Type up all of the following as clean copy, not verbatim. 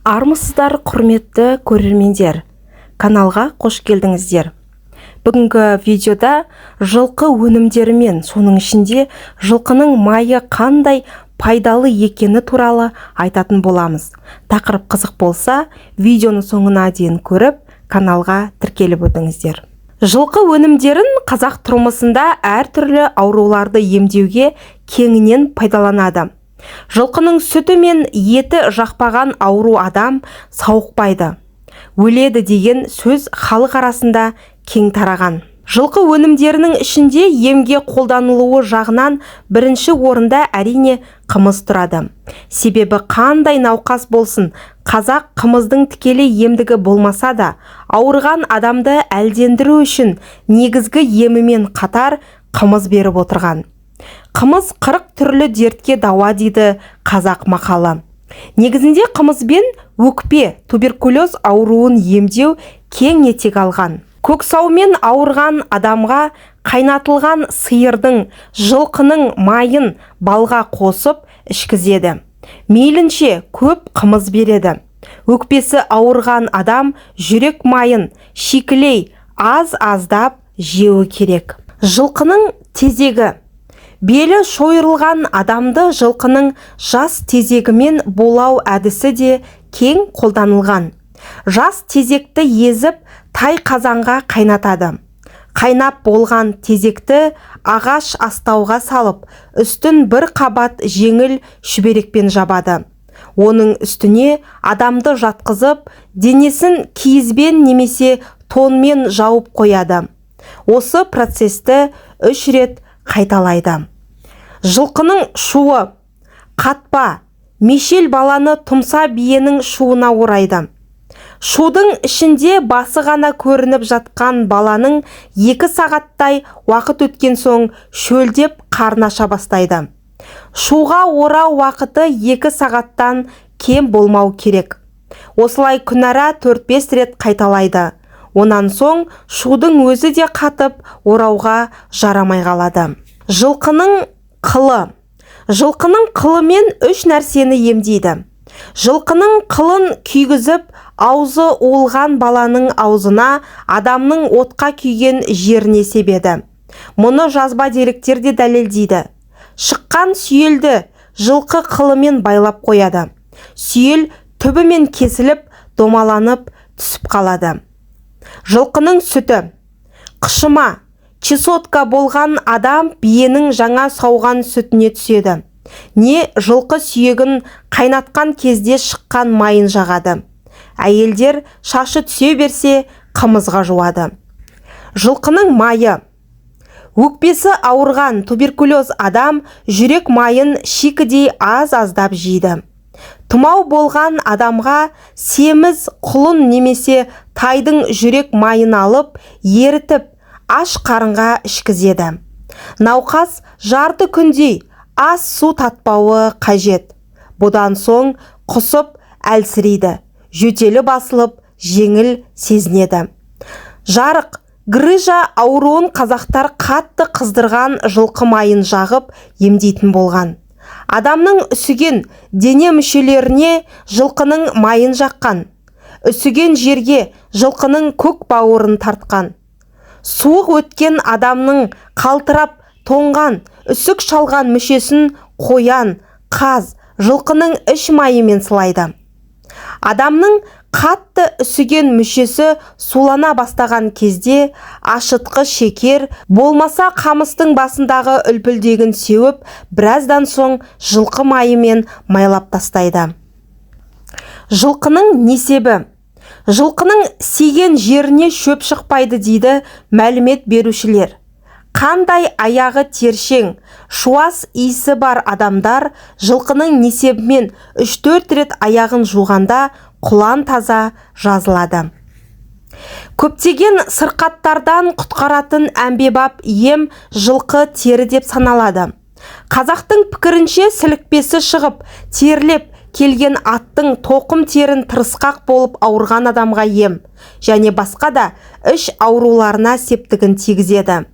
Армысыздар, құрметті көрермендер, каналға қош келдіңіздер. Бүгінгі видеода жылқы өнімдері соның ішінде жылқының майы қандай пайдалы екені туралы айтатын боламыз. Тақырып қызық болса, видеоны соңына дейін көріп, каналға тіркеліп өтіңіздер. Жылқы өнімдерін қазақ тұрмысында әртүрлі ауруларды емдеуге кеңінен пайдаланады. Жылқының сүті мен еті жақпаған ауру адам сауықпайды, өледі деген сөз халық арасында кең тараған. Жылқы өнімдерінің ішінде емге қолданылуы жағынан бірінші орында әрине қымыз тұрады. Себебі қандай науқас болсын, қазақ қымыздың тікелей емдігі болмаса да, ауырған адамды әлдендіру үшін негізгі емімен қатар қымыз беріп отырған. Қымыз 40 түрлі дертке дауа дейді қазақ мақалы. Негізінде қымызбен өкпе, туберкулез ауруын емдеу кең етек алған. Көксаумен ауырған адамға қайнатылған сиырдың, жылқының майын балға қосып ішкізеді. Мейлінше көп қымыз береді. Өкпесі ауырған адам жүрек майын шикілей аз-аздап жеуі керек. Жылқының тезегі. Белі шойырылған адамды жылқының жас тезегімен болау әдісі де кең қолданылған. Жас тезекті езіп, тай қазанға қайнатады. Қайнап болған тезекті ағаш астауға салып, үстін бір қабат жеңіл шүберекпен жабады. Оның үстіне адамды жатқызып, денесін киізбен немесе тонмен жауып қояды. Осы процесті 3 рет қайталайды. Жылқының шуы. Қатпа, мешел баланы тұмса биенің шуына орайды. Шудың ішінде басы ғана көрініп жатқан баланың 2 сағаттай уақыт өткен соң шөлдеп қарны аша бастайды. Шуға орау уақыты 2 сағаттан кем болмау керек. Осылай күнара 4-5 рет қайталайды. Онан соң шудың өзі де қатып, орауға жарамай қалады. Жылқының қылы. Жылқының қылымен 3 нәрсені емдейді. Жылқының қылын күйгізіп, аузы уылған баланың аузына адамның отқа күйген жеріне себеді. Мұны жазба деректерде дәлелдейді. Шыққан сүйелді жылқы қылымен байлап қояды. Сүйел түбімен кесіліп, домаланып түсіп қалады. Жылқының сүті. Қышыма, чесотка болған адам биенің жаңа сауған сүтіне түседі. Не жылқы сүйегін қайнатқан кезде шыққан майын жағады. Әйелдер шашы түсе берсе қымызға жуады. Жылқының майы. Өкпесі ауырған туберкулез адам жүрек майын шикідей аз-аздап жейді. Тұмау болған адамға семіз құлын немесе тайдың жүрек майын алып, ерітіп, аш қарынға ішкізеді. Науқас жарты күндей ас су татпауы қажет. Бұдан соң құсып әлсірейді. Жөтелі басылып, жеңіл сезінеді. Жарық, грыжа ауруын қазақтар қатты қыздырған жылқы майын жағып емдейтін болған. Адамның үсіген дене мүшелеріне жылқының майын жаққан. Үсіген жерге жылқының көк бауырын тартқан. Суық өткен адамның қалтырап тоңған, үсік шалған мүшесін қоян, қаз, жылқының іш майымен сылайды. Адамның қатты үсіген мүшесі сулана бастаған кезде ашытқы шекер болмаса қамыстың басындағы үлпілдегін сеуіп, біраздан соң жылқы майымен майлап тастайды. Жылқының несебі. Жылқының сеген жеріне шөп шықпайды дейді мәлімет берушілер. Қандай аяғы тершең, шуас иісі бар адамдар жылқының несебімен 3-4 рет аяғын жуғанда құлан таза жазылады. Көптеген сырқаттардан құтқаратын әмбебап ем жылқы тері деп саналады. Қазақтың пікірінше сілікпесі шығып, терлеп келген аттың тоқым терін тырысқақ болып ауырған адамға ем, және басқа да іш ауруларына септігін тигізеді.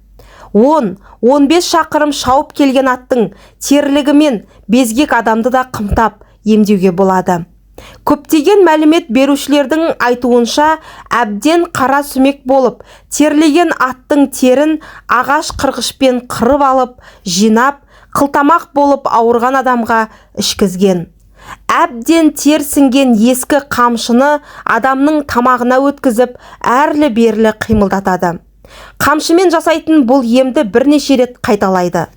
10-15 шақырым шауып келген аттың терлігімен безгек адамды да қымтап емдеуге болады. Көптеген мәлімет берушілердің айтуынша, әбден қара сүмек болып, терлеген аттың терін ағаш қырғышпен қырып алып, жинап, қылтамақ болып ауырған адамға ішкізген. Әбден тер сіңген ескі қамшыны адамның тамағына өткізіп, әрлі-берлі қимылдатады. Қамшымен жасайтын бұл емді бірнеше рет қайталайды.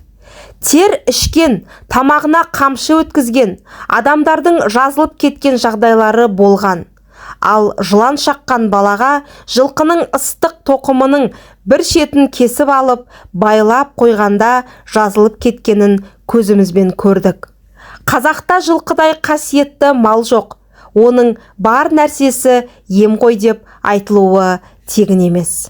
Тер ішкен, тамағына қамшы өткізген адамдардың жазылып кеткен жағдайлары болған. Ал жылан шаққан балаға жылқының ыстық тоқымының бір шетін кесіп алып, байлап қойғанда жазылып кеткенін көзімізбен көрдік. Қазақта жылқыдай қасиетті мал жоқ, оның бар нәрсесі ем ғой деп айтылуы тегін емес.